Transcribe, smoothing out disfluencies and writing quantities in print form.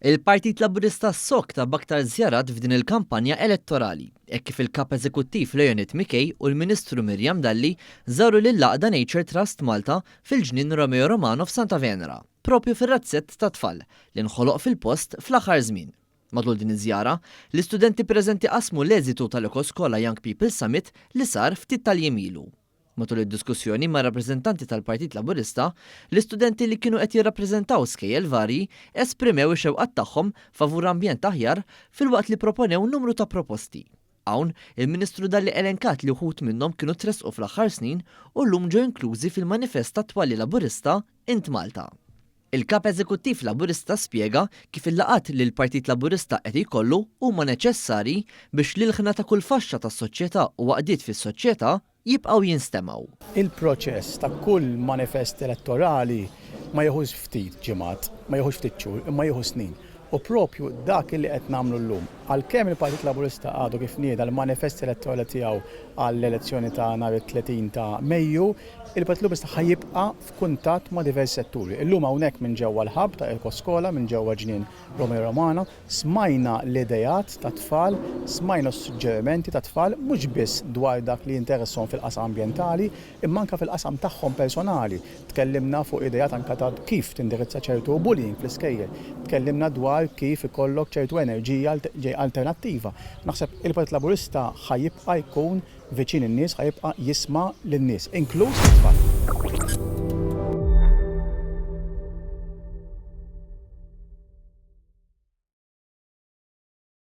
Il-Partit Laburista s-sokta b'aktar żjarat f'din il-kampanja elettorali, hekk kif il-kap eżekuttiv Leonid Mikej u l-Ministru Mirjam Dalli żaru lil-Laqda Nature Trust Malta fil-ġnien Romeo Romano f'Santa Venera, propju fir-razzett ta' tfal li nħoloq fil-post fl-aħħar żmien. Matul din iż-żjara, l-istudenti preżenti qasmu l-eżitu tal-Ekoskola Young People Summit li sar ftit tal-jemilu. Matul id-diskussjoni ma' rappreżentanti tal-Partit Laburista, l-istudenti li kienu qed jirrappreżentaw skejjel varji esprimew ix-xewqat tagħhom favur ambjent aħjar filwaqt li proponew numru ta' proposti. Hawn, il-Ministru Dalli elenkat li wħud minnhom kienu tresqu fl-aħħar snin u llum ġew inklużi fil-manifest attwali Laburista Int Malta. Il-kap eżekuttiv Laburista spjega kif il-laqat li l-Partit Laburista qed jkollu huma neċessarji biex l-ilħna ta' kull faxxa tas-soċjetà u waqdiet fis-soċjetà jibqgħu jinstemaw. Il-proċess ta' kull manifest elettorali ma jieħux ftit ġimgħat, ma jieħux ftit xhur, imma jieħu snin. U propju dak li qed nagħmlu llum. Għalkemm il-Partit Laburista għadu kif nieda l-manifest elettorali tiegħu għall-elezzjoni ta' nhar it-30 ta' Mejju, il-Partit Laburista ħajibqa' f'kuntatt ma' diversi setturi. Illum hawnhekk minn ġewwa l-ħabb ta' Ekoskola, minn ġewwa ġnien Romeo Romano, smajna l-idejat ta' tfal, smajna s-suġġerimenti ta' tfal mhux biss dwar dak li jinteresshom fil-qasam ambjentali, imma anke fil-qasam tagħhom personali. Tkellimna fuq idejat anke ta' kif tindirizza ċertu bullying fl-iskejjel. Tkellimna dwar kif ikollok ċertu enerġija alternattiva. Naħseb il-Partit Laburista ħajibqa' jkun viċin in-nies, ħajibqa' jisma' lin-nies, inkluż it-tfal.